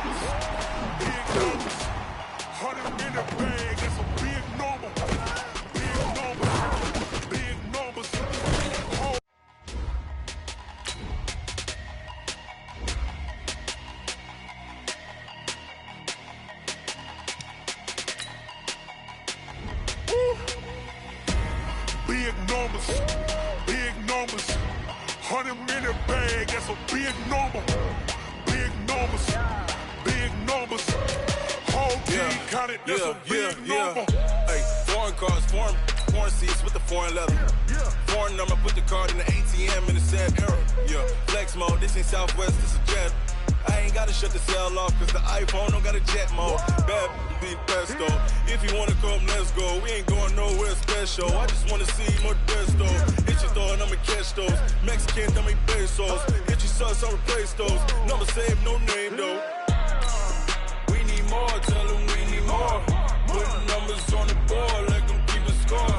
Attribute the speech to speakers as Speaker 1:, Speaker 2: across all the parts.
Speaker 1: numbers, big numbers. 100 in the bag, that's a big number. Big numbers, big numbers. Oh. Big numbers, big numbers. 100 in the bag, that's a big number. Big numbers, big numbers. Whole team counted, that's a big number.
Speaker 2: Hey, foreign cars, foreign seats with the foreign leather. Foreign number, put the card in the ATM in the sad era. Yeah, flex mode, this ain't Southwest, this a jet. I ain't gotta shut the cell off, cause the iPhone don't got a jet mode. Bad be pesto. If you wanna come, let's go. We ain't going nowhere special. I just wanna see more desto. Hit your throw and I'ma catch those. Mexican, dummy pesos. Hit your sus, I'll replace those. Number save, no name though. We need more, tell them we need more. Putting numbers on the board, let them keep a score.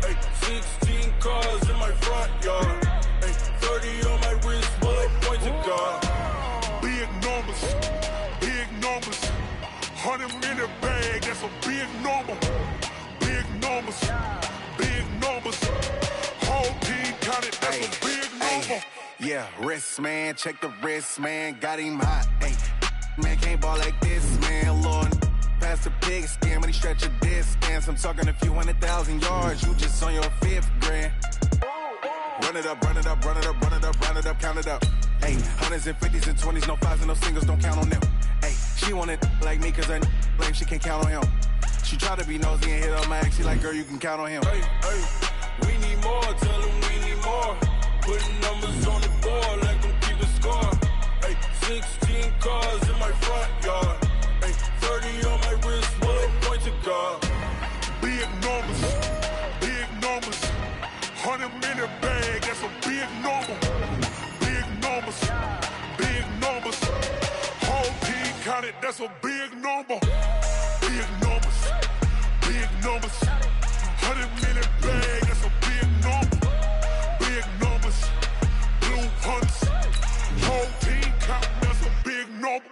Speaker 2: Hey, 16 cars in my front yard. Hey, 30 on my wrist, bullet point to God.
Speaker 1: Big numbers, big numbers. 100 in the bag, that's a big number. Big numbers, big numbers. Whole team counted, that's a big number.
Speaker 3: Yeah, wrist man, check the wrist man, got him hot. Hey, man can't ball like this, man. Lord, past the pig skin when he stretch a distance. I'm talking a few 100,000 yards, you just on your 5th grand. Run it up, run it up, run it up, run it up, run it up, count it up. Hey, hundreds and 50s and 20s, no 5s and no singles, don't count on them. Hey, she want it like me cause her blame, she can't count on him. She try to be nosy and hit on my ex, she like, girl, you can count on him.
Speaker 2: Hey, we need more, tell them we need more. Putting numbers on the board, let them keep a score. Hey, 16 cars in my front yard. Hey, 30 on my wrist, bullet point to God.
Speaker 1: Big numbers, big numbers. 100 in the bag, that's a big number. Big numbers, big numbers. Whole team counted, that's a big number. Big numbers, big numbers. 100 in the bag, that's a big number. Big numbers, blue hunts. Whole team counting, that's a big number.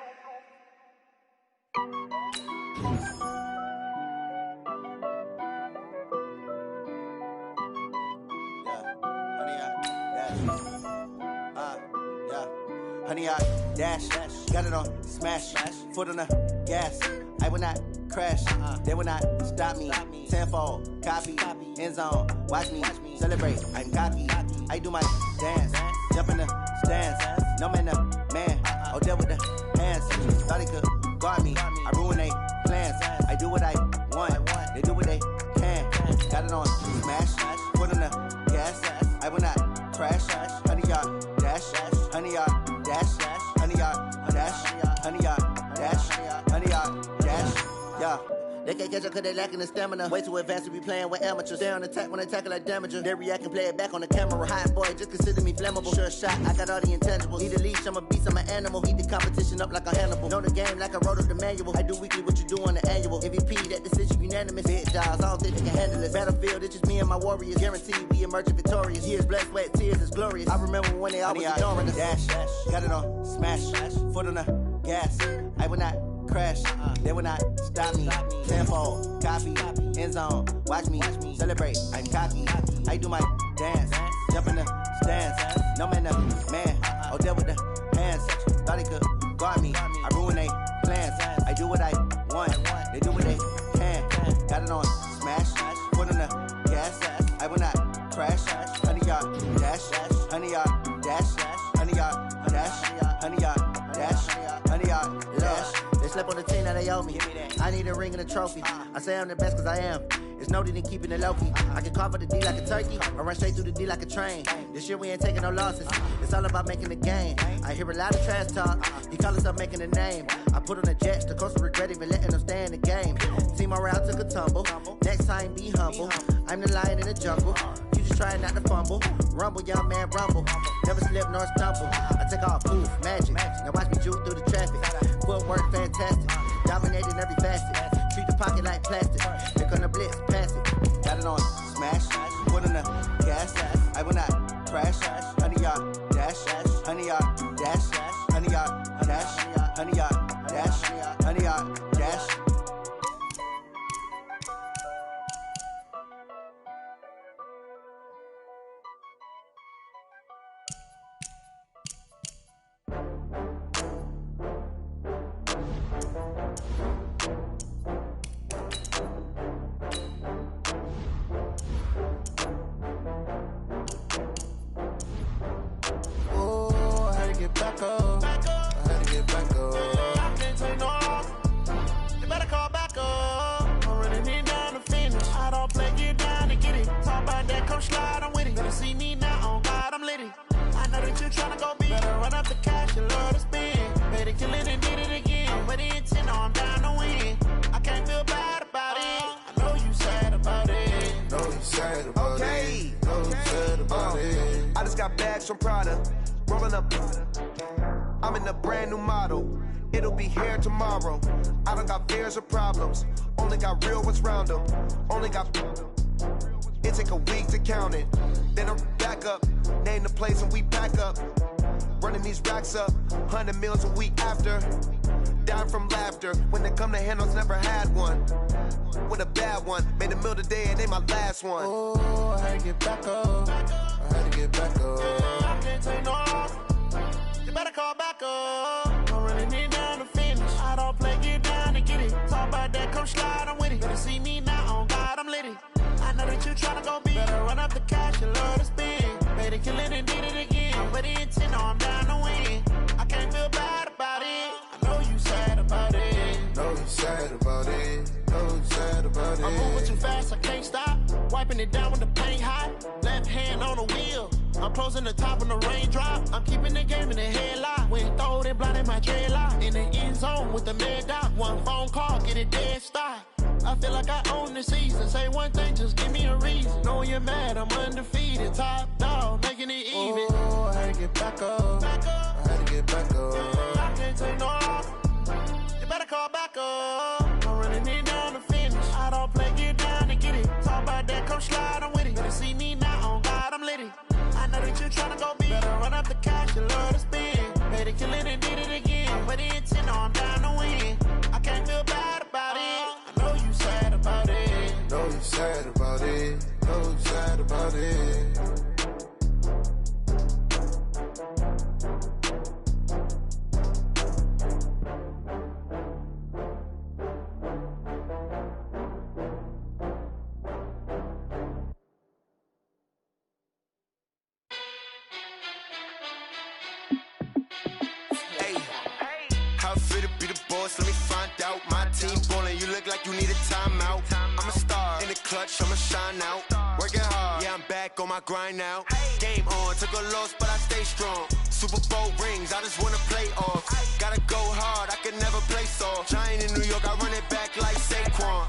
Speaker 4: Honey, I dash, got it on smash, foot on the gas. I will not crash, they will not stop me. Tenfold, copy, end zone, watch me celebrate. I'm cocky, I do my dance, jump in the stands. No man, the man, oh, deal with the hands. Thought he could guard me, I ruin they plans. I do what I want, they do what they can. Got it on smash, foot on the gas. I will not crash, honey, y'all dash, honey, y'all dash, honey, y'all dash, honey, y'all dash, honey, y'all dash, yeah. They can't catch up cause they lacking the stamina. Way too advanced to be playing with amateurs. They on attack when they tackle like damager. They react and play it back on the camera. Hot boy, just consider me flammable. Sure shot, I got all the intangibles. Need a leash, I'm a beast, I'm an animal. Heat the competition up like a Hannibal. Know the game like I wrote up the manual. I do weekly what you do on the annual. MVP, that decision unanimous. Big dogs, I don't think they can handle this. Battlefield, it's just me and my warriors. Guaranteed we emerging victorious. Years, blood, sweat, tears, it's glorious. I remember when they always ignoring us. Dash, got it on smash, foot on the gas. I will not crash, they will not stop me. Tenfold, copy, end zone, watch me celebrate. I'm cocky, I do my dance, jump in the stands. No man, the man, oh, deal with the hands. Thought he could guard me, I ruin they plans. I do what I want, they do what they can. Got it on smash, foot on the gas. I will not crash, honey, y'all dash, honey, y'all dash, honey, y'all dash, honey, y'all dash, honey, y'all dash. They slept on the team, now they owe me. I need a ring and a trophy. I say I'm the best cause I am. It's no need in keeping it low-key. I can carve up the D like a turkey, or run straight through the D like a train. This year we ain't taking no losses. It's all about making the game. I hear a lot of trash talk. He call us up making a name. I put on the jets, the coast will regret even letting them stay in the game. Team around took a tumble. Next time be humble. I'm the lion in the jungle. You just trying not to fumble. Rumble, young man, rumble. Never slip nor stumble. I take off, poof, magic. Now watch me juke through the traffic. Footwork fantastic. Dominating every facet. Treat the pocket like plastic. Pick on the blitz, pass it. Got it on smash. Foot on the gas. I will not crash. Honey, y'all dash. Honey, y'all dash. Honey, y'all dash. Honey, y'all dash. dash, honey yard, dash.
Speaker 5: From Prada, rolling up. I'm in a brand new model. It'll be here tomorrow. I don't got fears or problems. Only got real ones round them. Only got. It take a week to count it. Then I'm back up. Name the place and we back up. Running these racks up. 100 meals a week after. Dying from laughter. When they come to handles, never had one. With a bad one. Made a meal today and they my last one.
Speaker 6: Oh, I had to get back up. I had to get back up.
Speaker 5: I can't take no off. You better call back up.
Speaker 6: I'm running it down to finish. I don't play, get down and get it. Talk about that, come slide, I'm with it. Better see me now, on God, I'm litty. I know that you tryna go big. Better run up the cash, you love to spend. Made it, kill it, and did it again. But the intent, no, I'm down to win. I can't feel bad about it. I know you sad about it.
Speaker 5: Know you sad about it. Know you sad about it.
Speaker 6: I'm moving too fast, I can't stop. Wiping it down with the paint hot. Left hand on the wheel. I'm closing the top when the raindrop. I'm keeping the game in the headlock. When throwed and blinded my dreadlock. In the end zone with the mad dot. One phone call, get it dead stop. I feel like I own the season. Say one thing, just give me a reason. Knowing you're mad, I'm undefeated. Top dog, making it even.
Speaker 5: Oh, I had to get back up. I had to get back up.
Speaker 6: I can't take no off. You better call back up. I'm running it down to finish. I don't play, get down and get it. Talk about that, come slide, I'm with it. Better see me now, on God, I'm litty. I know that you tryna go big. Better run up the cash, you love to spend. Made it, kill it, and did it again. But the intent, no, I'm down to win. I can't feel bad about it. I know you sad about it.
Speaker 5: Know you sad about it. Know you sad about it.
Speaker 3: Let me find out. My team ballin', you look like you need a timeout. I'm a star in the clutch, I'ma shine out. Working hard, yeah, I'm back on my grind now. Game on, took a loss, but I stay strong. Super Bowl rings, I just wanna play off. Gotta go hard, I can never play soft. Giant in New York, I run it back like Saquon.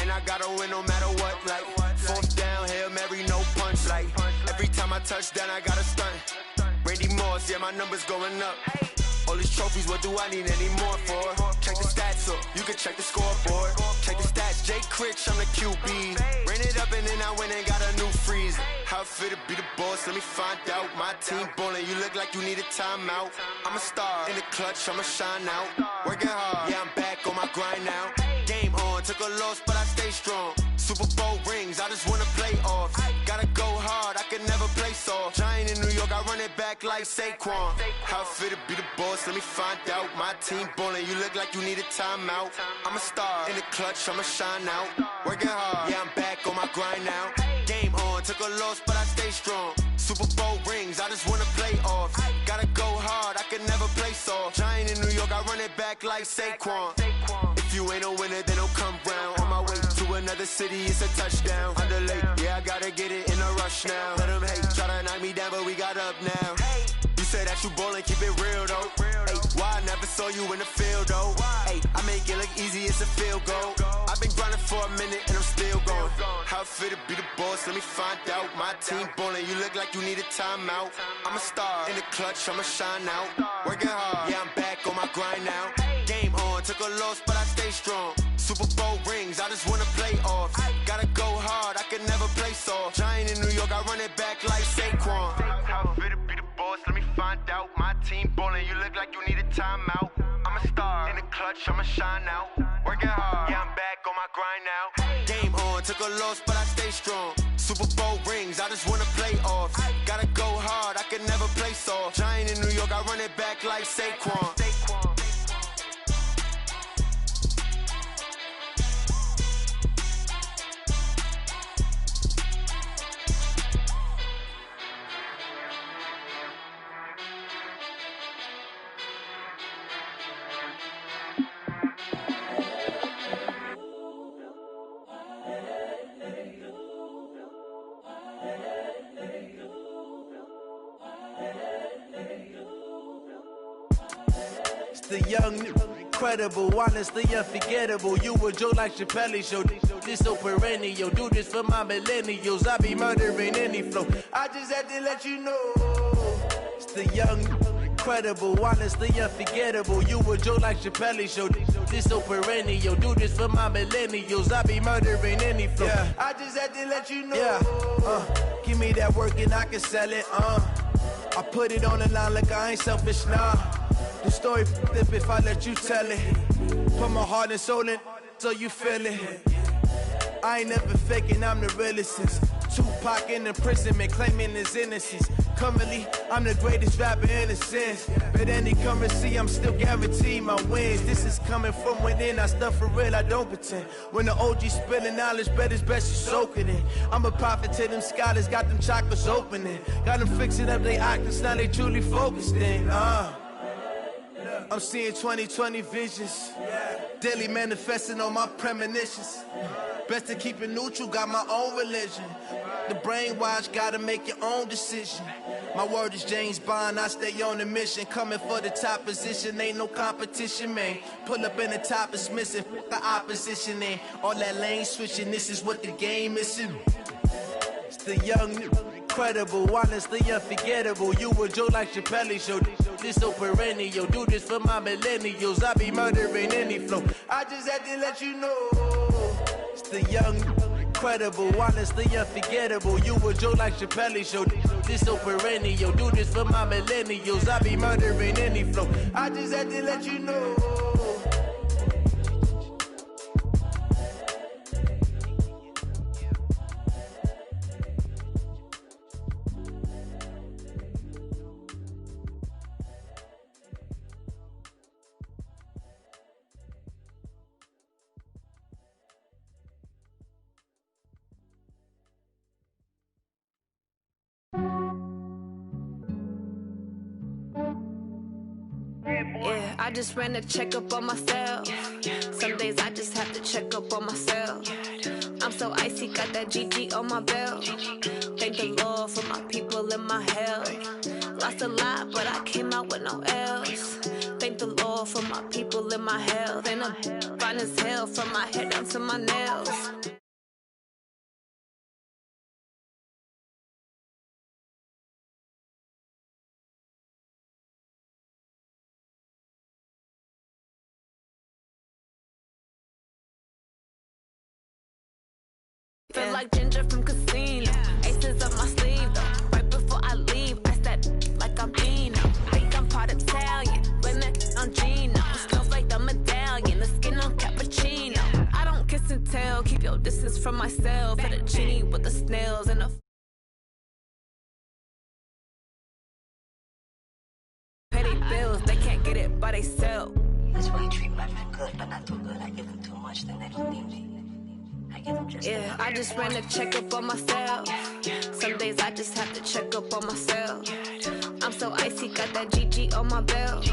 Speaker 3: And I gotta win no matter what, like fourth down, Hail Mary, no punch. Like every time I touch down, I gotta stunt. Randy Moss, yeah, my numbers going up. All these trophies, what do I need any more for? Check the stats up, you can check the scoreboard. Check the stats, Jay Critch, I'm the QB. Ran it up and then I went and got a new freeze. How it feel to be the boss, let me find out. My team ballin', you look like you need a timeout. I'm a star in the clutch, I'ma shine out. Working hard, yeah, I'm back on my grind now. Game on, took a loss, but I stay strong. Super Bowl rings, I just wanna play off. Gotta go hard, I can never play soft. Giant in New York, I run it back like Saquon. How it feel to be the boss, let me find out. My team ballin', you look like you need a timeout. I'm a star in the clutch, I'ma shine out. Working hard, yeah, I'm back on my grind now. Game on, took a loss, but I stay strong. Super Bowl rings, I just wanna play off. Gotta go hard, I can never play soft. Giant in New York, I run it back like Saquon. If you ain't a winner, then don't come round. On my way to another city, it's a touchdown. Underlay, yeah, I gotta get it in a rush now. Let them hate, try to knock me down, but we got up now. You say that you ballin', keep it real though. Hey, why I never saw you in the field though? Hey, I make it look easy, it's a field goal. I've been grinding for a minute and I'm still going. How it feel to be the boss, let me find out. My team ballin', you look like you need a timeout. I'm a star in the clutch, I'ma shine out. Working hard, yeah, I'm back on my grind now. Game on, took a loss, but I stay strong. Super Bowl rings, I just wanna play off. Gotta go hard, I can never play soft. Giant in New York, I run it back like Saquon. How it feel to be the boss, let me find out. My team ballin', you look like you need a timeout. I'm a
Speaker 5: a star. In the clutch, I'ma shine out. Working hard, yeah, I'm back on my grind now. Game on, took a loss, but I stay strong. Super Bowl rings, I just wanna play off. Gotta go hard, I can never play soft. Giant in New York, I run it back like Saquon.
Speaker 7: The young, incredible, honestly unforgettable. You a joke like Chappelle show. This so perennial. Do this for my millennials. I be murdering any flow. I just had to let you know. It's the young, incredible, honestly unforgettable. You a joke like Chappelle show. This so perennial. Do this for my millennials. I be murdering any flow. Yeah. I just had to let you know. Yeah. Give me that work and I can sell it. I put it on the line like I ain't selfish, nah. The story flip if I let you tell it. Put my heart and soul in so you feel it. I ain't never faking, I'm the realest since Tupac in imprisonment, claiming his innocence. Currently, I'm the greatest rapper in a sense. But any currency, I'm still guaranteed my wins. This is coming from within, I stuff for real, I don't pretend. When the OG spilling knowledge, bet it's best you soak it in. I'm a prophet to them scholars, got them chakras opening. Got them fixing up they octaves, now they truly focused in. I'm seeing 2020 visions, daily manifesting on my premonitions. Best to keep it neutral, got my own religion. The brainwash, gotta make your own decision. My word is James Bond, I stay on the mission. Coming for the top position, ain't no competition, man. Pull up in the top is missing, the opposition in. All that lane switching, this is what the game is. It's the young, incredible, honestly unforgettable. You a joke like Chappelle show. This so perennial. Do this for my millennials. I be murdering any flow. I just had to let you know. It's the young, incredible, honestly unforgettable. You a joke like Chappelle show. This so perennial. Do this for my millennials. I be murdering any flow. I just had to let you know.
Speaker 8: Yeah, I just ran a checkup on myself. Some days I just have to check up on myself. I'm so icy, got that GG on my belt. Thank the Lord for my people and my health. Lost a lot, but I came out with no else. Thank the Lord for my people and my health. And I'm fine as hell from my head down to my nails. Feel like Ginger from Casino. Aces up my sleeve though. Right before I leave, I said like I'm Dino. Think I'm part Italian, blame that on Gino. Smells like the medallion, the skin on cappuccino. I don't kiss and tell, keep your distance from myself. Fettuccine with the snails and the petty bills, they can't get it by themselves.
Speaker 9: That's why you treat my men good, but not too good. I give them too much, then they don't need me.
Speaker 8: Yeah, I just ran a checkup on myself. Some days I just have to check up on myself. I'm so icy, got that GG on my belt.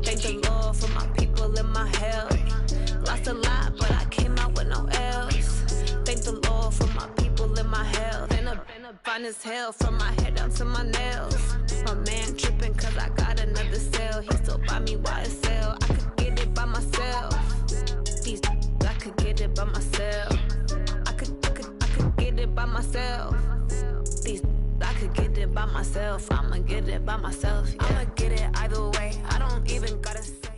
Speaker 8: Thank the Lord for my people and my health. Lost a lot, but I came out with no else. Thank the Lord for my people and my health. And I'm fine as hell from my head down to my nails. My man tripping cause I got another cell. He still buy me YSL. I could get it by myself. These I could get it by myself. By myself. These I could get it by myself. I'ma get it by myself. Yeah. I'ma get it either way. I don't even gotta say.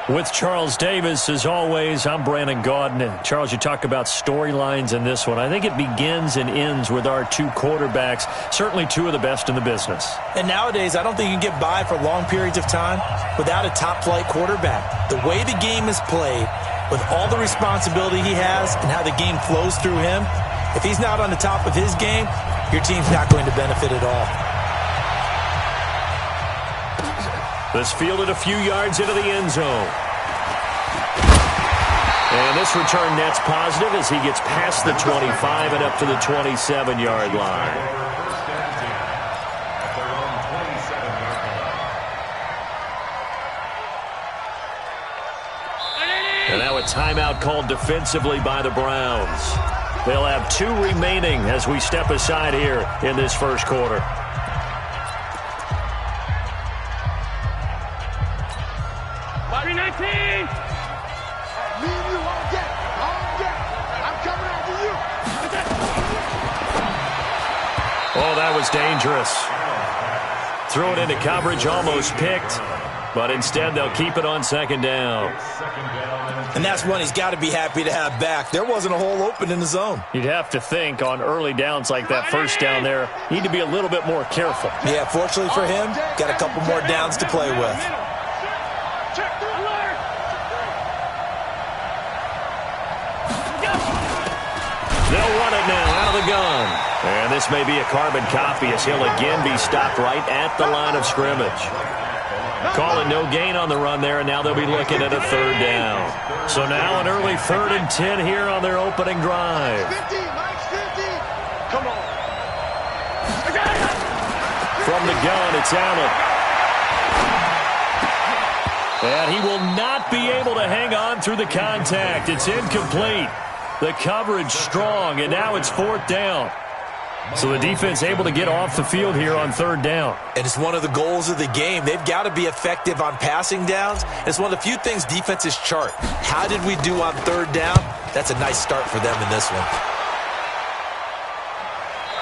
Speaker 10: With Charles Davis, as always, I'm Brandon Gaudin. Charles, you talk about storylines in this one. I think it begins and ends with our two quarterbacks, certainly two of the best in the business.
Speaker 11: And nowadays, I don't think you can get by for long periods of time without a top-flight quarterback. The way the game is played, with all the responsibility he has and how the game flows through him, if he's not on the top of his game, your team's not going to benefit at all.
Speaker 10: This fielded a few yards into the end zone. And this return net's positive as he gets past the 25 and up to the 27-yard line. And now a timeout called defensively by the Browns. They'll have 2 remaining as we step aside here in this first quarter. Oh, that was dangerous. Threw it into coverage, almost picked, but instead they'll keep it on second down.
Speaker 11: And that's one he's got to be happy to have back. There wasn't a hole open in the zone.
Speaker 10: You'd have to think on early downs like that first down there, need to be a little bit more careful.
Speaker 11: Yeah, fortunately for him, got a couple more downs to play with.
Speaker 10: They'll run it now out of the gun. And this may be a carbon copy as he'll again be stopped right at the line of scrimmage. Calling no gain on the run there, and now they'll be looking at a third down. So now an early 3rd and 10 here on their opening drive.
Speaker 6: 50, Mike, 50. Come on.
Speaker 10: From the gun, it's Allen. And he will not be able to hang on through the contact. It's incomplete. The coverage strong, and now it's 4th down. So the defense able to get off the field here on 3rd down.
Speaker 11: And it's one of the goals of the game. They've got to be effective on passing downs. It's one of the few things defenses chart. How did we do on 3rd down? That's a nice start for them in this one.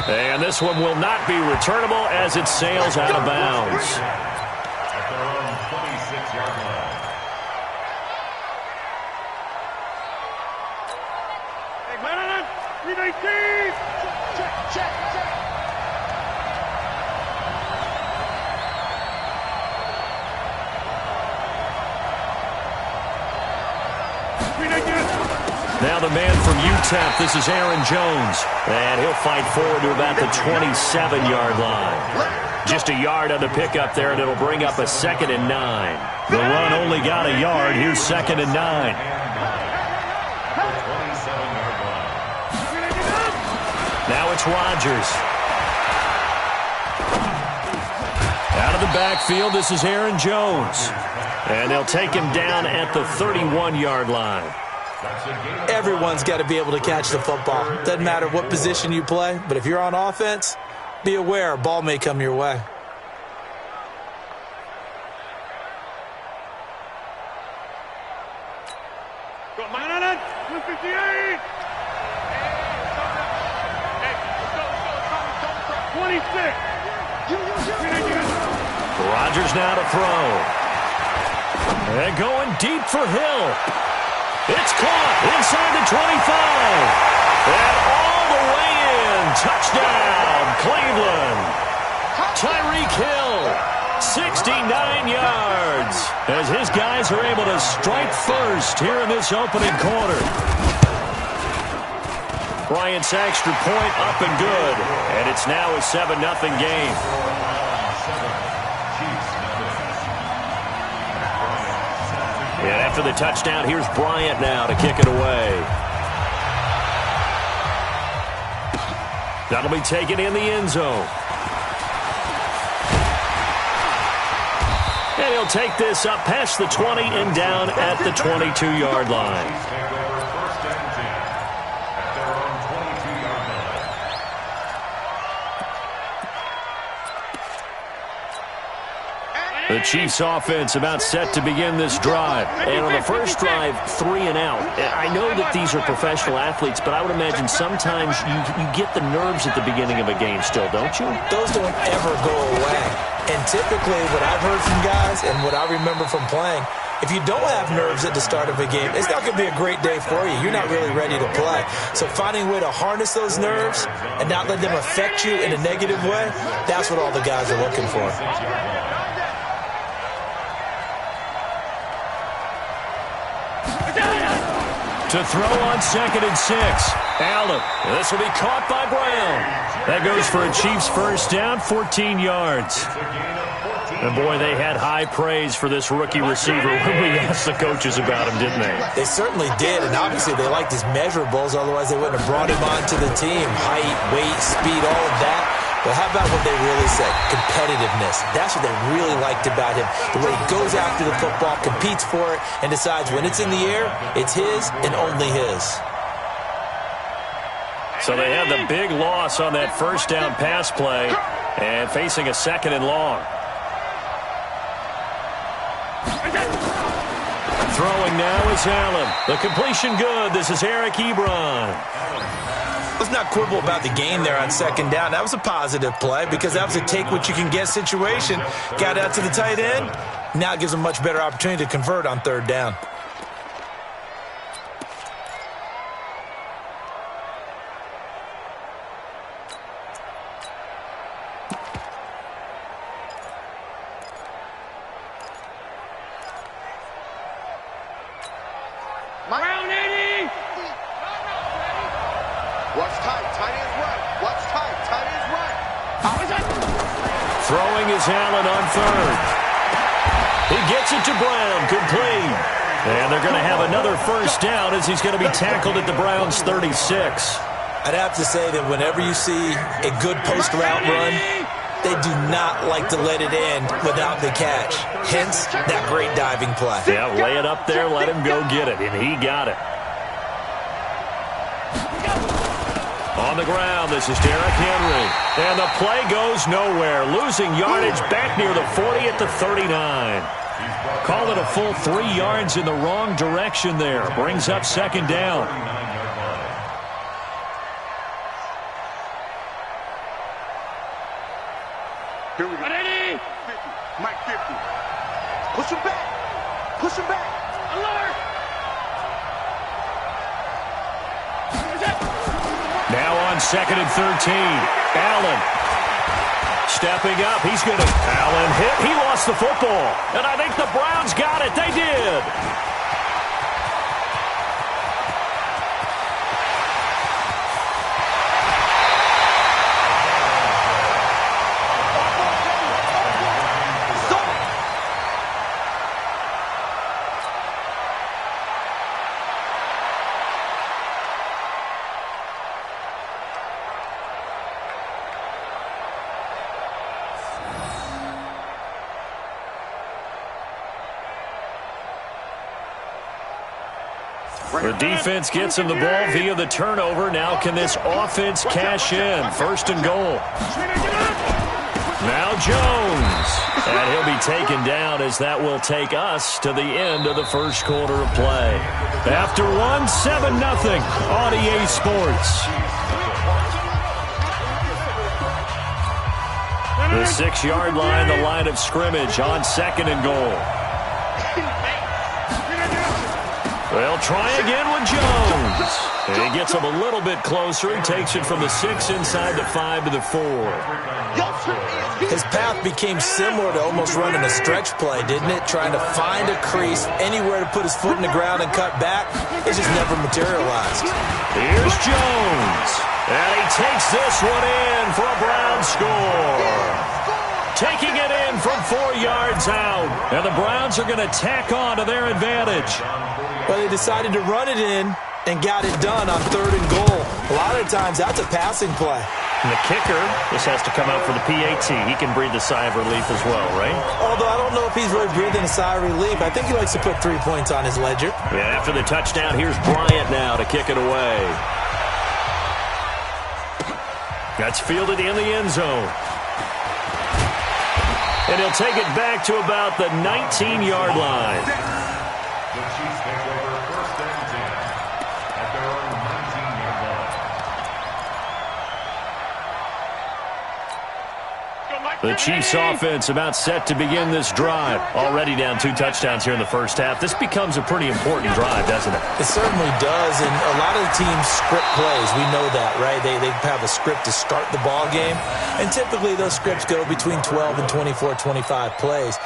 Speaker 10: And this one will not be returnable as it sails out of bounds.
Speaker 12: At their own 26-yard line.
Speaker 10: Now the man from UTEP, this is Aaron Jones. And he'll fight forward to about the 27-yard line. Just a yard on the pickup there, and it'll bring up a 2nd and 9. The run only got a yard. Here's 2nd and 9. Now it's Rodgers. Out of the backfield, this is Aaron Jones. And they'll take him down at the 31-yard line.
Speaker 11: Everyone's got to be able to catch the football. Doesn't matter what position you play, but if you're on offense, be aware a ball may come your way.
Speaker 6: Got man on it. 258. 26.
Speaker 10: Rodgers now to throw. And going deep for Hill. It's caught inside the 25. And all the way in. Touchdown, Cleveland. Tyreek Hill, 69 yards. As his guys are able to strike first here in this opening quarter. Bryant's extra point up and good. And it's now a 7-0 game. And after the touchdown, here's Bryant now to kick it away. That'll be taken in the end zone. And he'll take this up past the 20 and down at the 22-yard line. The Chiefs offense about set to begin this drive. And on the first drive, 3 and out. I know that these are professional athletes, but I would imagine sometimes you get the nerves at the beginning of a game still, don't you?
Speaker 11: Those don't ever go away. And typically what I've heard from guys and what I remember from playing, if you don't have nerves at the start of a game, it's not going to be a great day for you. You're not really ready to play. So finding a way to harness those nerves and not let them affect you in a negative way, that's what all the guys are looking for.
Speaker 10: To throw on 2nd and 6. Allen. This will be caught by Brown. That goes for a Chiefs first down, 14 yards. And, boy, they had high praise for this rookie receiver when we asked the coaches about him, didn't they?
Speaker 11: They certainly did, and obviously they liked his measurables. Otherwise, they wouldn't have brought him onto the team. Height, weight, speed, all of that. But how about what they really said? Competitiveness. That's what they really liked about him. The way he goes after the football, competes for it, and decides when it's in the air, it's his and only his.
Speaker 10: So they had the big loss on that first down pass play and facing a 2nd and long. Throwing now is Allen. The completion good. This is Eric Ebron.
Speaker 11: Let's not quibble about the game there on 2nd down. That was a positive play because that was a take-what-you-can-get situation. Got out to the tight end. Now it gives them a much better opportunity to convert on 3rd down.
Speaker 6: Brown 80! Watch tight, tight ends right. Watch tight, tight ends right.
Speaker 10: Throwing is Allen on 3rd. He gets it to Brown, complete. And they're going to have another first down as he's going to be tackled at the Browns' 36.
Speaker 11: I'd have to say that whenever you see a good post route run, they do not like to let it end without the catch. Hence, that great diving play.
Speaker 10: Yeah, lay it up there, let him go get it, and he got it. On the ground, this is Derrick Henry. And the play goes nowhere. Losing yardage back near the 40 at the 39. Call it a full 3 yards in the wrong direction there. Brings up 2nd down.
Speaker 6: Here we go. 50. Mike 50. Push him back. Push him back. Alert.
Speaker 10: Now on 2nd and 13. Allen stepping up. He's going to... Allen hit. He lost the football. And I think the Browns got it. They did. The defense gets him the ball via the turnover. Now can this offense cash in? 1st and goal. Now Jones. And he'll be taken down as that will take us to the end of the first quarter of play. After 7-0 on EA Sports. The 6-yard line, the line of scrimmage on 2nd and goal. They'll try again with Jones. And he gets him a little bit closer. He takes it from the 6 inside the 5 to the 4.
Speaker 11: His path became similar to almost running a stretch play, didn't it? Trying to find a crease, anywhere to put his foot in the ground and cut back. It just never materialized.
Speaker 10: Here's Jones. And he takes this one in for a Brown score. Taking it in from 4 yards out. And the Browns are going to tack on to their advantage.
Speaker 11: Well, they decided to run it in and got it done on 3rd and goal. A lot of times, that's a passing play.
Speaker 10: And the kicker, this has to come out for the PAT. He can breathe a sigh of relief as well, right?
Speaker 11: Although I don't know if he's really breathing a sigh of relief. I think he likes to put 3 points on his ledger.
Speaker 10: Yeah, after the touchdown, here's Bryant now to kick it away. That's fielded in the end zone. And he'll take it back to about the 19-yard line.
Speaker 12: The Chiefs take over 1st and 10 at their own 19-yard line.
Speaker 10: The Chiefs offense about set to begin this drive. Already down 2 touchdowns here in the first half. This becomes a pretty important drive, doesn't it?
Speaker 11: It certainly does, and a lot of the teams script plays. We know that, right? They have a script to start the ball game, and typically those scripts go between 12 and 24, 25 plays.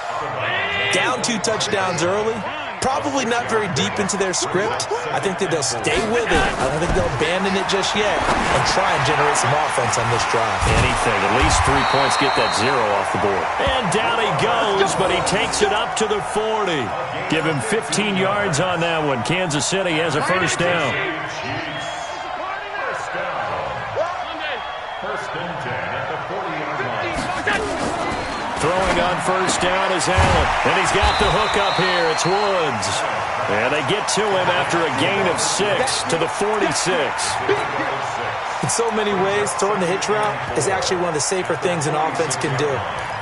Speaker 11: Down 2 touchdowns early, probably not very deep into their script. I think that they'll stay with it. I don't think they'll abandon it just yet and try and generate some offense on this drive.
Speaker 10: Anything. At least 3 points, get that 0 off the board. And down he goes, but he takes it up to the 40. Give him 15 yards on that one. Kansas City has a first down.
Speaker 12: First and 10 at the 40-yard line.
Speaker 10: Throwing on first down is Allen. And he's got the hook up here. It's Woods. And they get to him after a gain of 6 to the 46.
Speaker 11: In so many ways, throwing the hitch route is actually one of the safer things an offense can do.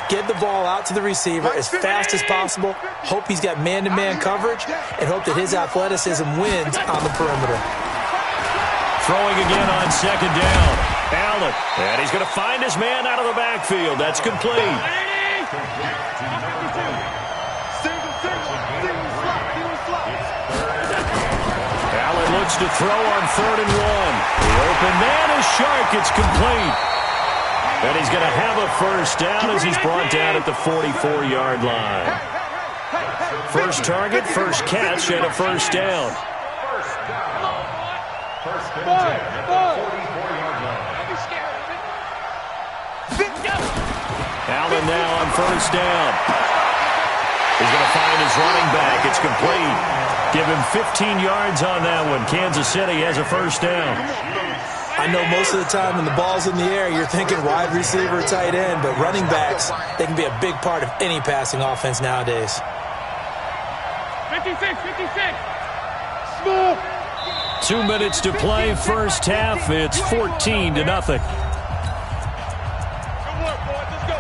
Speaker 11: Get the ball out to the receiver as fast as possible, hope he's got man-to-man coverage, and hope that his athleticism wins on the perimeter.
Speaker 10: Throwing again on second down. Allen. And he's going to find his man out of the backfield. That's complete. Allen looks to throw on 3rd and 1. The open man is Shark. It's complete. And he's going to have a first down as he's brought down at the 44-yard line. First target, first catch, and a first down.
Speaker 12: First and 10 at the 44-yard line.
Speaker 10: Allen now on first down. He's going to find his running back. It's complete. Give him 15 yards on that one. Kansas City has a first down.
Speaker 11: I know most of the time when the ball's in the air, you're thinking wide receiver, tight end, but running backs, they can be a big part of any passing offense nowadays.
Speaker 13: 56.
Speaker 10: 2 minutes to play, first half. It's 14-0.
Speaker 13: Good work, boys. Let's go.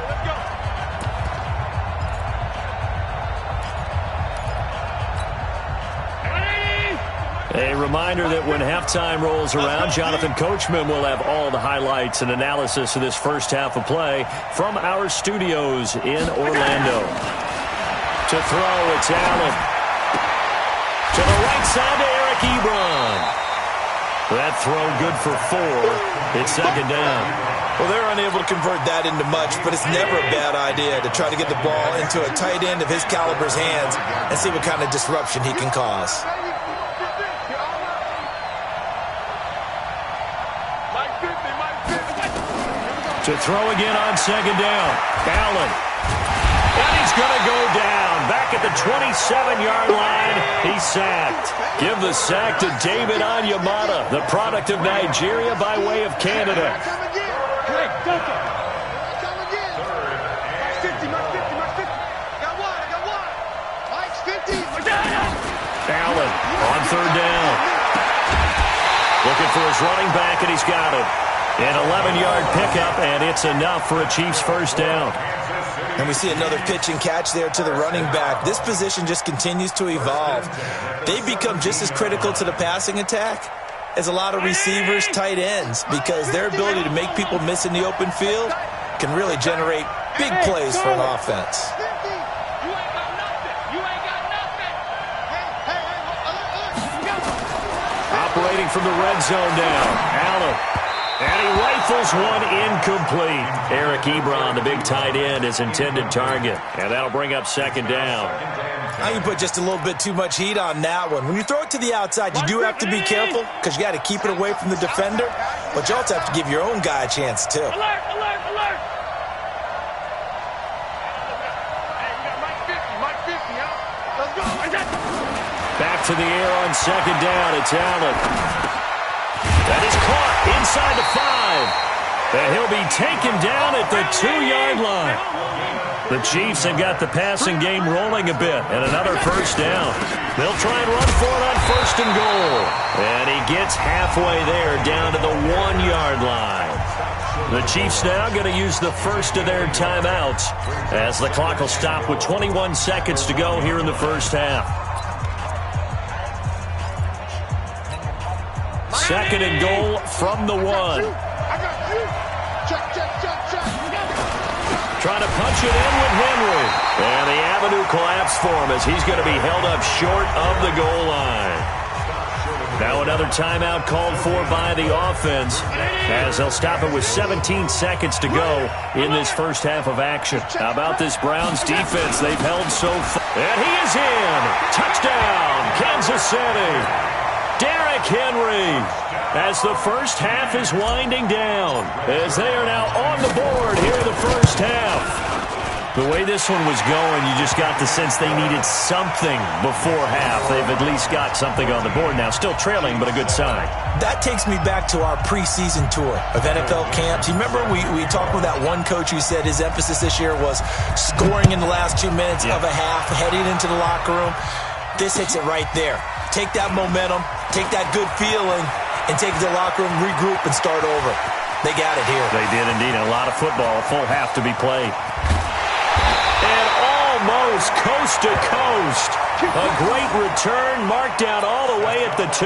Speaker 10: A reminder that when halftime rolls around, Jonathan Coachman will have all the highlights and analysis of this first half of play from our studios in Orlando. To throw, it's Allen. To the right side to Eric Ebron. That throw good for 4. It's second down.
Speaker 11: Well, they're unable to convert that into much, but it's never a bad idea to try to get the ball into a tight end of his caliber's hands and see what kind of disruption he can cause.
Speaker 10: To throw again on second down. Allen. And he's going to go down. Back at the 27-yard line. He's sacked. Give the sack to David Onyemata, the product of Nigeria by way of Canada. Allen on third down. Looking for his running back, and he's got it. An 11-yard pickup, and it's enough for a Chiefs first down.
Speaker 11: And we see another pitch and catch there to the running back. This position just continues to evolve. They become just as critical to the passing attack as a lot of receivers, tight ends, because their ability to make people miss in the open field can really generate big plays for an offense.
Speaker 10: Operating from the red zone now. Allen. And he rifles one incomplete. Eric Ebron, the big tight end, his intended target. And that'll bring up second down.
Speaker 11: I can put just a little bit too much heat on that one. When you throw it to the outside, you do have to be careful because you got to keep it away from the defender. But you also have to give your own guy a chance, too.
Speaker 13: Alert!
Speaker 10: Back to the air on second down. It's Allen. That is caught inside the 5. And he'll be taken down at the 2-yard line. The Chiefs have got the passing game rolling a bit. And another first down. They'll try and run for it on first and goal. And he gets halfway there down to the 1-yard line. The Chiefs now going to use the first of their timeouts as the clock will stop with 21 seconds to go here in the first half. Second and goal from the 1. trying to punch it in with Henry. And the avenue collapsed for him as he's going to be held up short of the goal line. Now another timeout called for by the offense as they'll stop it with 17 seconds to go in this first half of action. How about this Browns defense? They've held so far. And he is in. Touchdown, Kansas City. Derrick Henry as the first half is winding down as they are now on the board here in the first half. The way this one was going, you just got the sense they needed something before half. They've at least got something on the board now. Still trailing, but a good sign.
Speaker 11: That takes me back to our preseason tour of NFL camps. You remember we talked with that one coach who said his emphasis this year was scoring in the last 2 minutes of a half, heading into the locker room. This hits it right there. Take that momentum, take that good feeling, and take it to the locker room, regroup, and start over. They got it here.
Speaker 10: They did indeed. A lot of football, a full half to be played. And almost coast to coast. A great return, marked down all the way at the 2.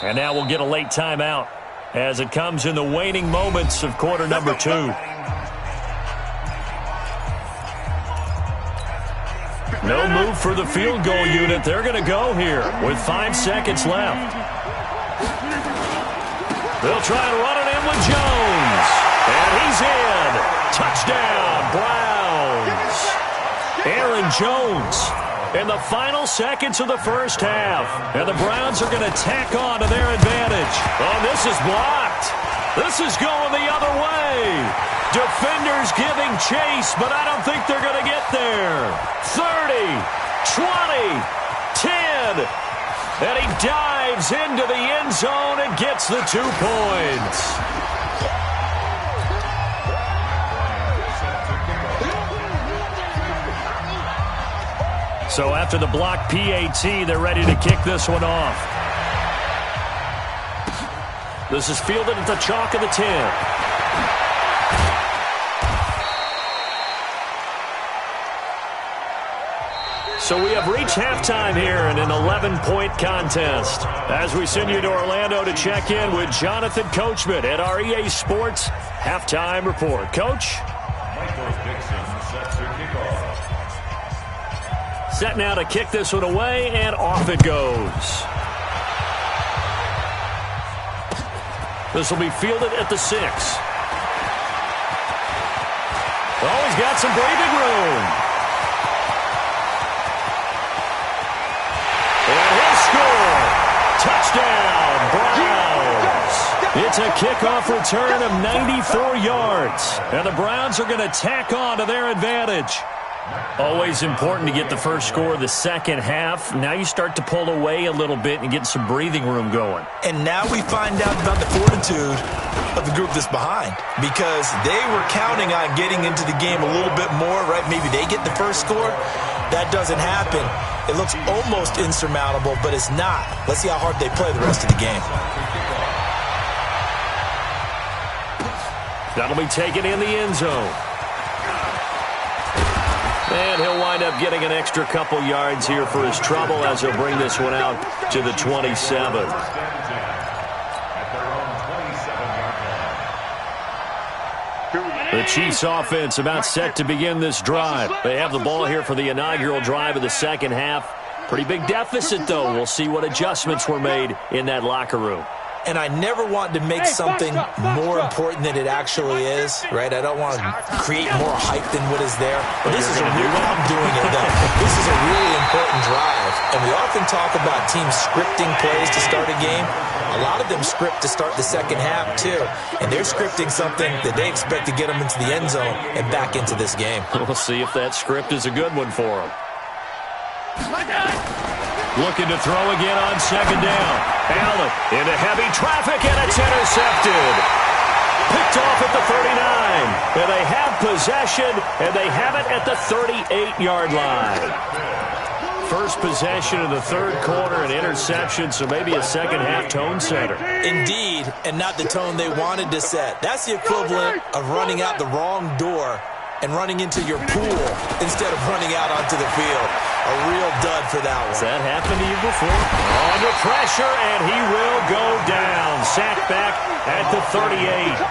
Speaker 10: And now we'll get a late timeout as it comes in the waning moments of quarter number 2. No move for the field goal unit. They're going to go here with 5 seconds left. They'll try to run it in with Jones. And he's in. Touchdown, Browns. Aaron Jones in the final seconds of the first half. And the Browns are going to tack on to their advantage. Oh, this is blocked. This is going the other way. Defenders giving chase, but I don't think they're going to get there. 30, 20, 10. And he dives into the end zone and gets the 2 points. So after the block PAT, they're ready to kick this one off. This is fielded at the chalk of the 10. So we have reached halftime here in an 11-point contest. As we send you to Orlando to check in with Jonathan Coachman at our EA Sports Halftime Report. Coach?
Speaker 12: Michael Dixon sets the kickoff.
Speaker 10: Set now to kick this one away, and off it goes. This will be fielded at the 6. Oh, he's got some breathing room. And he'll score. Touchdown, Browns. It's a kickoff return of 94 yards. And the Browns are going to tack on to their advantage. Always important to get the first score of the second half. Now you start to pull away a little bit and get some breathing room going.
Speaker 11: And now we find out about the fortitude of the group that's behind, because they were counting on getting into the game a little bit more, right? Maybe they get the first score. That doesn't happen. It looks almost insurmountable, but it's not. Let's see how hard they play the rest of the game.
Speaker 10: That'll be taken in the end zone. And he'll wind up getting an extra couple yards here for his trouble as he'll bring this one out to the 27. The Chiefs offense about set to begin this drive. They have the ball here for the inaugural drive of the second half. Pretty big deficit, though. We'll see what adjustments were made in that locker room.
Speaker 11: And I never want to make something more important than it actually is, right? I don't want to create more hype than what is there. But this is a real, I'm doing it, though. This is a really important drive. And we often talk about teams scripting plays to start a game. A lot of them script to start the second half, too. And they're scripting something that they expect to get them into the end zone and back into this game.
Speaker 10: We'll see if that script is a good one for them. Looking to throw again on second down. Allen into heavy traffic, and it's intercepted. Picked off at the 39. And they have possession, and they have it at the 38-yard line. First possession of the third quarter, an interception, so maybe a second-half tone setter.
Speaker 11: Indeed, and not the tone they wanted to set. That's the equivalent of running out the wrong door and running into your pool instead of running out onto the field. A real dud for that one.
Speaker 10: Has that happened to you before? Under pressure, and he will go down. Sack back at the 38.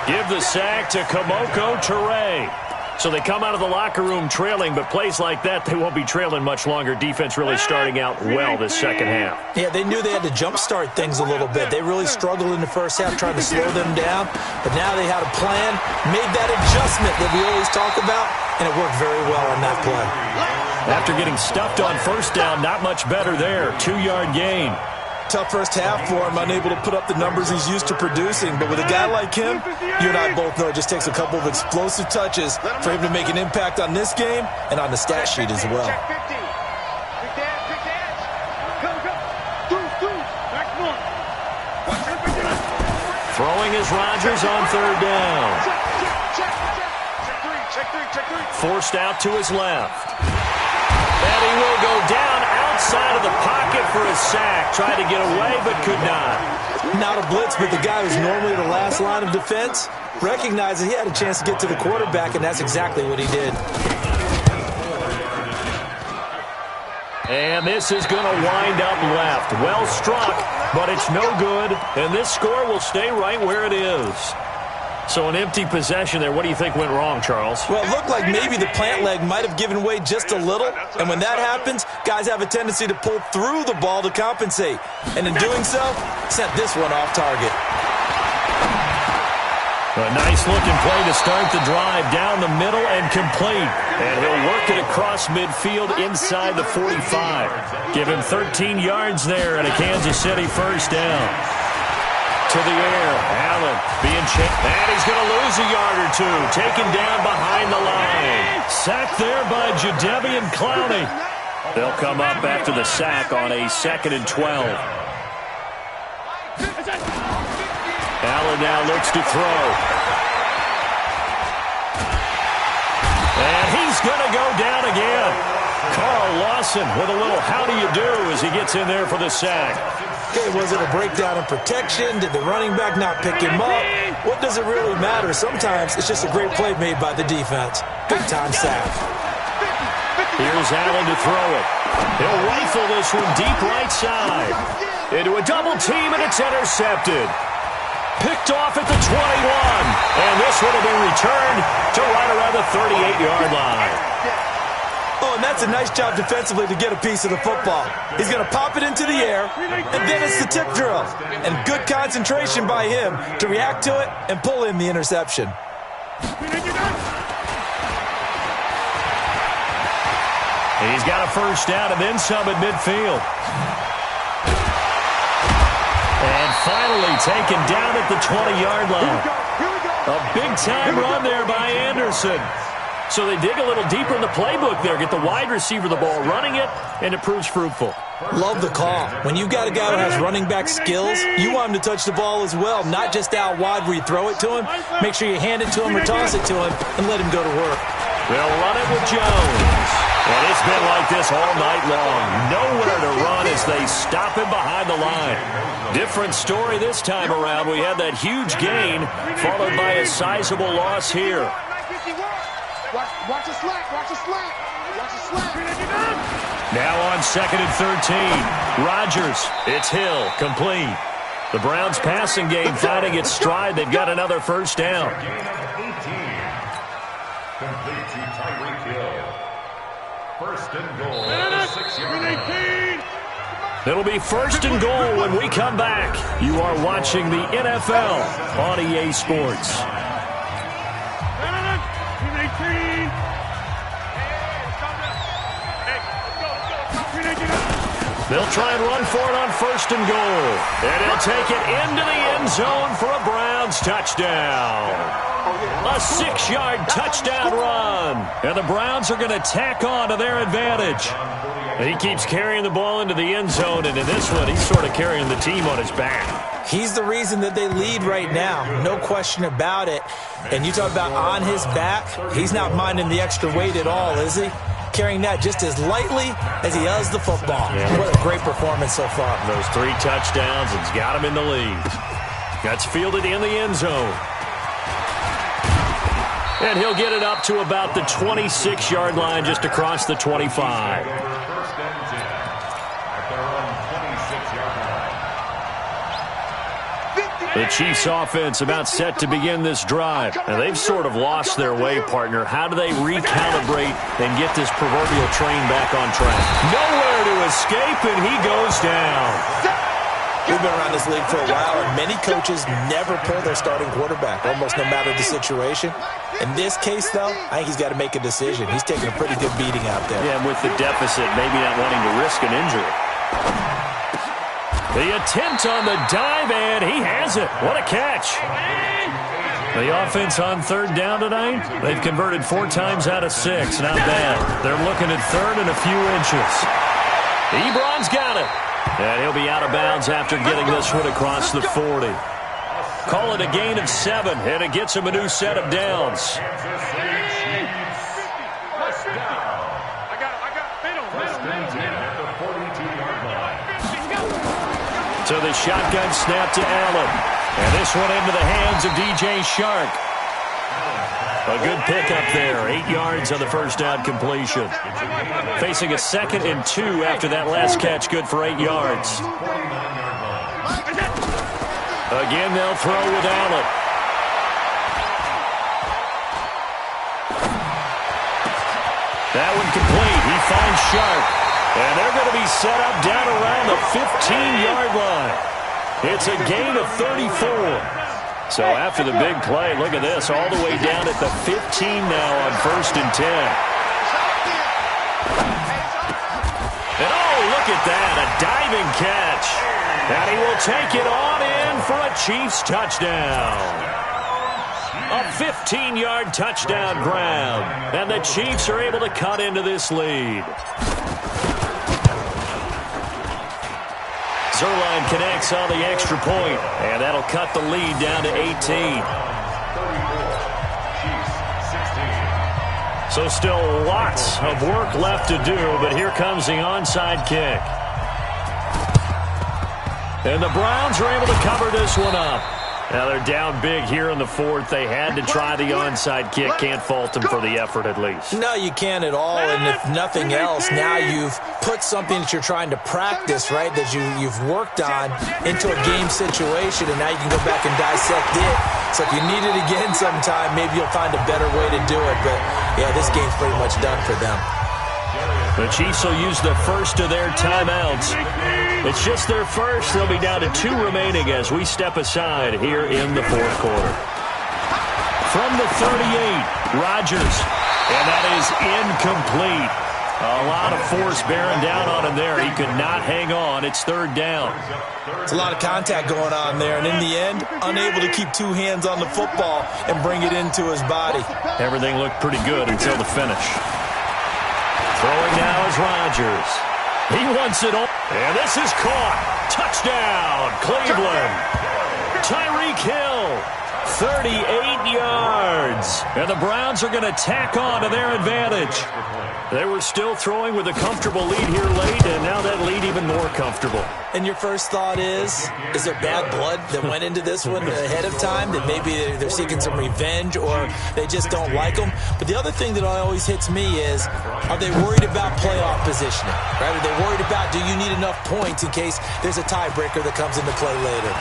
Speaker 10: Give the sack to Kamoko Toure. So they come out of the locker room trailing, but plays like that, they won't be trailing much longer. Defense really starting out well this second half.
Speaker 11: Yeah, they knew they had to jumpstart things a little bit. They really struggled in the first half trying to slow them down, but now they had a plan, made that adjustment that we always talk about, and it worked very well on that play.
Speaker 10: After getting stuffed on first down, not much better there. 2-yard gain.
Speaker 11: Tough first half for him, unable to put up the numbers he's used to producing. But with a guy like him, you and I both know it just takes a couple of explosive touches for him to make an impact on this game and on the stat sheet as well.
Speaker 10: Throwing is Rodgers on third down. Forced out to his left. And he will go down outside of the pocket for a sack. Tried to get away, but could not.
Speaker 11: Not a blitz, but the guy who's normally the last line of defense recognized that he had a chance to get to the quarterback, and that's exactly what he did.
Speaker 10: And this is going to wind up left. Well struck, but it's no good. And this score will stay right where it is. So an empty possession there. What do you think went wrong, Charles?
Speaker 11: Well, it looked like maybe the plant leg might have given way just a little. And when that happens, guys have a tendency to pull through the ball to compensate. And in doing so, sent this one off target.
Speaker 10: A nice-looking play to start the drive down the middle and complete. And he'll work it across midfield inside the 45. Give him 13 yards there and a Kansas City first down. To the air, Allen being checked, and he's going to lose a yard or two, taken down behind the line. Sacked there by Jadeveon Clowney. They'll come up after the sack on a 2nd and 12. Allen now looks to throw. And he's going to go down again. Carl Lawson with a little how do you do as he gets in there for the sack.
Speaker 11: Okay, was it a breakdown in protection? Did the running back not pick him up? What does it really matter? Sometimes it's just a great play made by the defense. Big-time sack.
Speaker 10: Here's Allen to throw it. He'll rifle this one deep right side. Into a double team, and it's intercepted. Picked off at the 21. And this one will be returned to right around the 38-yard line.
Speaker 11: Oh, and that's a nice job defensively to get a piece of the football. He's going to pop it into the air, and then it's the tip drill. And good concentration by him to react to it and pull in the interception.
Speaker 10: He's got a first down and then some at midfield. And finally taken down at the 20-yard line. A big-time run there by Anderson. So they dig a little deeper in the playbook there, get the wide receiver the ball, running it, and it proves fruitful.
Speaker 11: Love the call. When you got a guy who has running back skills, you want him to touch the ball as well, not just out wide where you throw it to him. Make sure you hand it to him or toss it to him and let him go to work.
Speaker 10: They'll run it with Jones. And it's been like this all night long. Nowhere to run as they stop him behind the line. Different story this time around. We had that huge gain followed by a sizable loss here.
Speaker 6: Watch the slack, watch the slack, watch the slack.
Speaker 10: Now on 2nd and 13. Rodgers, it's Hill, complete. The Browns passing game finding its stride. They've got another first down.
Speaker 12: Complete to Tyreek Hill. First and goal at the 6-yard line.
Speaker 10: It'll be first and goal when we come back. You are watching the NFL on EA Sports. They'll try and run for it on first and goal. And he'll take it into the end zone for a Browns touchdown. A 6-yard touchdown run. And the Browns are going to tack on to their advantage. And he keeps carrying the ball into the end zone. And in this one, he's sort of carrying the team on his back.
Speaker 11: He's the reason that they lead right now. No question about it. And you talk about on his back, he's not minding the extra weight at all, is he? Carrying that just as lightly as he does the football. Yeah. What a great performance so far.
Speaker 10: Those 3 touchdowns, it's got him in the lead. That's fielded in the end zone. And he'll get it up to about the 26-yard line, just across the 25.
Speaker 12: First and 10 at their own 26-yard line.
Speaker 10: The Chiefs offense about set to begin this drive. Now, they've sort of lost their way, partner. How do they recalibrate and get this proverbial train back on track? Nowhere to escape, and he goes down.
Speaker 11: We've been around this league for a while, and many coaches never pull their starting quarterback, almost no matter the situation. In this case, though, I think he's got to make a decision. He's taking a pretty good beating out there.
Speaker 10: Yeah, and with the deficit, maybe not wanting to risk an injury. The attempt on the dive, and he has it. What a catch. The offense on third down tonight, they've converted 4 times out of 6. Not bad. They're looking at third and a few inches. Ebron's got it. And he'll be out of bounds after getting this one across the 40. Call it a gain of 7, and it gets him a new set of downs. So the shotgun snap to Allen. And this one into the hands of DJ Shark. A good pickup there. 8 yards on the first down completion. Facing a 2nd and 2 after that last catch. Good for 8 yards. Again, they'll throw with Allen. That one complete. He finds Shark. And they're going to be set up down around the 15-yard line. It's a gain of 34. So after the big play, look at this, all the way down at the 15 now on 1st and 10. And oh, look at that, a diving catch. And he will take it on in for a Chiefs touchdown. A 15-yard touchdown grab. And the Chiefs are able to cut into this lead. Zerline connects on the extra point, and that'll cut the lead down to 18. So still lots of work left to do, but here comes the onside kick. And the Browns are able to cover this one up. Now they're down big here in the 4th. They had to try the onside kick. Can't fault them for the effort at least.
Speaker 11: No, you can't at all. And if nothing else, now you've put something that you're trying to practice, right, that you've worked on into a game situation, and now you can go back and dissect it. So if you need it again sometime, maybe you'll find a better way to do it. But, yeah, this game's pretty much done for them.
Speaker 10: The Chiefs will use the first of their timeouts. It's just their first. They'll be down to 2 remaining as we step aside here in the 4th quarter. From the 38, Rodgers. And that is incomplete. A lot of force bearing down on him there. He could not hang on. It's 3rd down.
Speaker 11: It's a lot of contact going on there. And in the end, unable to keep 2 hands on the football and bring it into his body.
Speaker 10: Everything looked pretty good until the finish. Throwing now is Rodgers. He wants it all. And this is caught. Touchdown, Cleveland. Tyreek Hill, 38 yards. And the Browns are going to tack on to their advantage. They were still throwing with a comfortable lead here late, and now that lead even more comfortable.
Speaker 11: And your first thought is there bad blood that went into this one ahead of time, that maybe they're seeking some revenge or they just don't like them? But the other thing that always hits me is, are they worried about playoff positioning? Right? Are they worried about, do you need enough points in case there's a tiebreaker that comes into play later?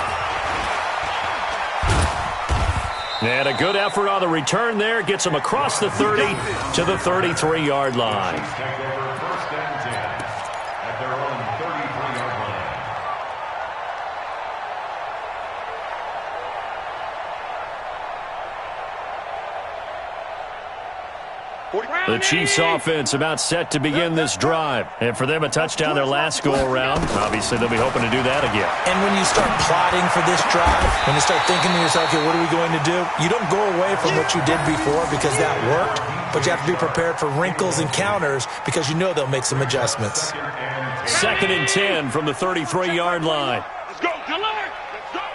Speaker 10: And a good effort on the return there. Gets him across the 30 to the 33-yard line.
Speaker 12: First and 10 at their own 33-yard line.
Speaker 10: The Chiefs offense about set to begin this drive. And for them, a touchdown their last go-around. Obviously, they'll be hoping to do that again.
Speaker 11: And when you start plotting for this drive, when you start thinking to yourself, okay, what are we going to do? You don't go away from what you did before because that worked, but you have to be prepared for wrinkles and counters because you know they'll make some adjustments.
Speaker 10: 2nd and 10 from the 33-yard line.
Speaker 13: Let's go. Alert. Let's go.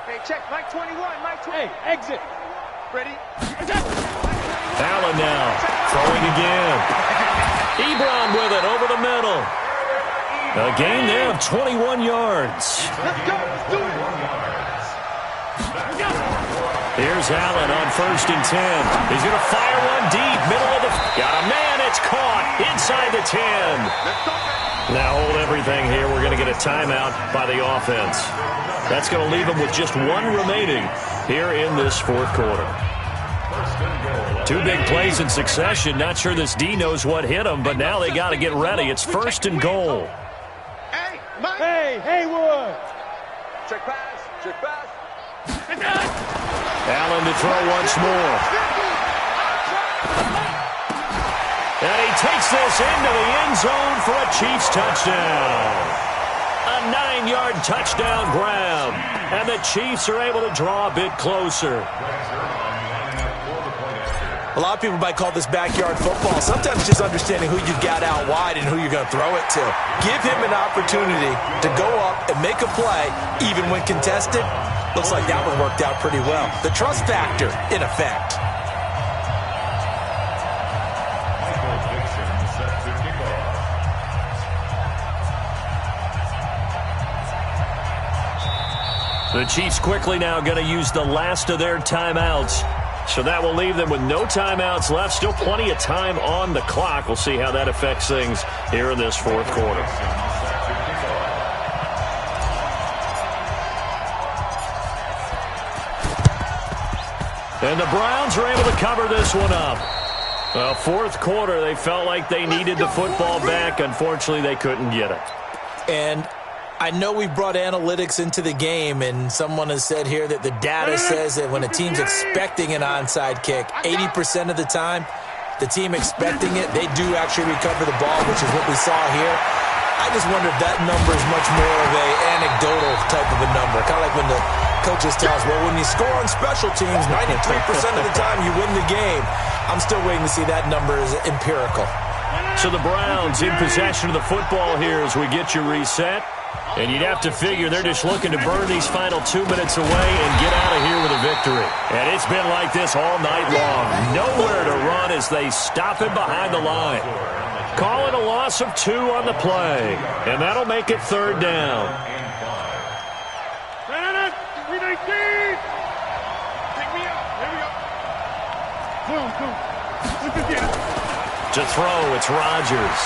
Speaker 13: Hey, check. Mike 21. Mike 20. Hey, exit. Ready?
Speaker 10: Allen now throwing again. Ebron with it over the middle. A gain there of 21 yards.
Speaker 13: Let's go. Let's do it.
Speaker 10: Here's Allen on 1st and 10. He's going to fire one deep, middle of the... Got a man, it's caught inside the 10. Now hold everything here. We're going to get a timeout by the offense. That's going to leave them with just one remaining here in this fourth quarter. 2 big plays in succession. Not sure this D knows what hit him, but now they got to get ready. It's 1st and goal.
Speaker 13: Hey, Haywood.
Speaker 14: Check pass.
Speaker 10: Allen to throw once more. And he takes this into the end zone for a Chiefs touchdown. A 9-yard touchdown grab. And the Chiefs are able to draw a bit closer.
Speaker 11: A lot of people might call this backyard football. Sometimes just understanding who you've got out wide and who you're going to throw it to. Give him an opportunity to go up and make a play, even when contested. Looks like that one worked out pretty well. The trust factor, in effect.
Speaker 10: The Chiefs quickly now going to use the last of their timeouts. So that will leave them with no timeouts left. Still plenty of time on the clock. We'll see how that affects things here in this fourth quarter. And the Browns are able to cover this one up. Well, fourth quarter, they felt like they needed the football back. Unfortunately, they couldn't get it.
Speaker 11: And I know we brought analytics into the game, and someone has said here that the data says that when a team's expecting an onside kick, 80% of the time, the team expecting it, they do actually recover the ball, which is what we saw here. I just wonder if that number is much more of a anecdotal type of a number. Kind of like when the coaches tell us, well, when you score on special teams, 93% of the time you win the game. I'm still waiting to see that number is empirical.
Speaker 10: So the Browns in possession of the football here as we get you reset. And you'd have to figure they're just looking to burn these final 2 minutes away and get out of here with a victory. And it's been like this all night long. Nowhere to run as they stop him behind the line. Calling a loss of 2 on the play. And that'll make it 3rd down. To throw, it's Rodgers.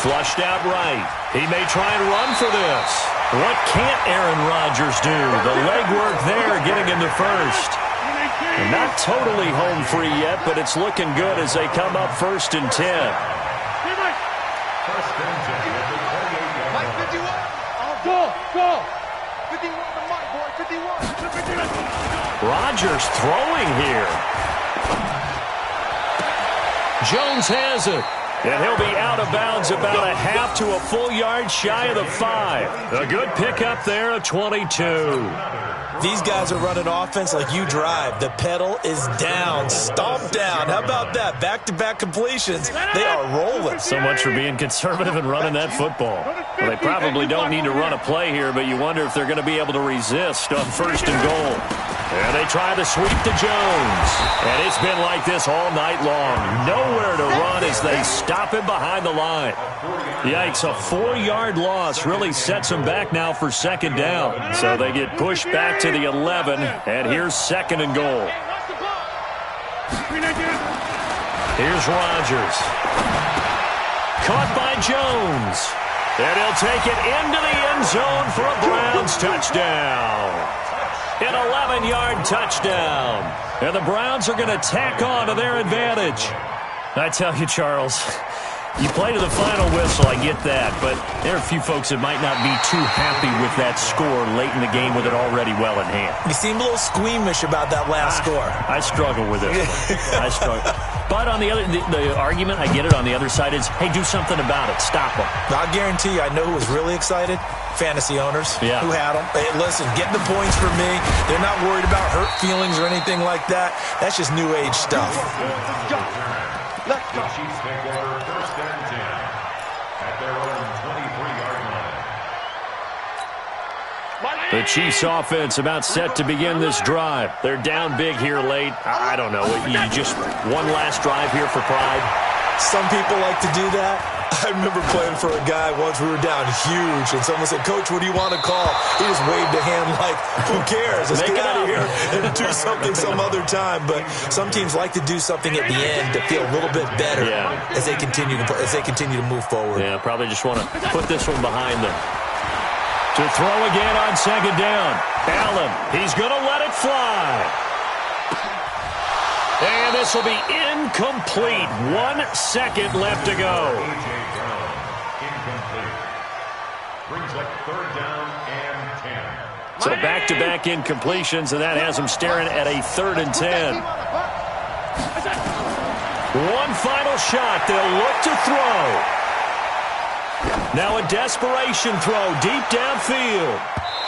Speaker 10: Flushed out right. He may try and run for this. What can't Aaron Rodgers do? The legwork there getting him to first. And not totally home free yet, but it's looking good as they come up 1st and 10.
Speaker 14: Mike 51. Go. 51 to Mike, boy. 51.
Speaker 10: Rodgers throwing here. Jones has it. And he'll be out of bounds about a half to a full yard shy of the 5. A good pickup there of 22.
Speaker 11: These guys are running offense like you drive. The pedal is down, stomped down. How about that? Back-to-back completions. They are rolling.
Speaker 10: So much for being conservative and running that football. Well, they probably don't need to run a play here, but you wonder if they're going to be able to resist on 1st and goal. And they try to sweep to Jones. And it's been like this all night long. Nowhere to run as they stop him behind the line. Yikes, a 4-yard loss really sets them back now for 2nd down. So they get pushed back to the 11, and here's 2nd and goal. Here's Rodgers. Caught by Jones. And he'll take it into the end zone for a Browns touchdown. An 11-yard touchdown. And the Browns are going to tack on to their advantage. I tell you, Charles, you play to the final whistle, I get that, but there are a few folks that might not be too happy with that score late in the game with it already well in hand.
Speaker 11: You seem a little squeamish about that last score.
Speaker 10: I struggle with it. I struggle. But on the other, the argument, I get it, on the other side is, hey, do something about it. Stop them.
Speaker 11: I guarantee you, I know who was really excited. Fantasy owners who had them. Hey, listen, getting the points for me. They're not worried about hurt feelings or anything like that. That's just new age stuff.
Speaker 14: Let's go.
Speaker 12: Chiefs take over 1st and 10 at their own 23-yard line.
Speaker 10: The Chiefs offense about set to begin this drive. They're down big here late. I don't know. You just one last drive here for pride.
Speaker 11: Some people like to do that. I remember playing for a guy once. We were down huge, and someone said, "Coach, what do you want to call?" He just waved a hand like, "Who cares? Let's get out of here and do something some other time." But some teams like to do something at the end to feel a little bit better as they continue to move forward.
Speaker 10: Yeah, probably just want to put this one behind them. To throw again on second down. Allen, he's going to let it fly. And this will be incomplete. 1 second left to go.
Speaker 12: Incomplete. Brings up third down and 10.
Speaker 10: So back-to-back incompletions, and that has him staring at a 3rd and 10. One final shot. They'll look to throw. Now a desperation throw deep downfield.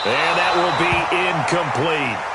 Speaker 10: And that will be incomplete.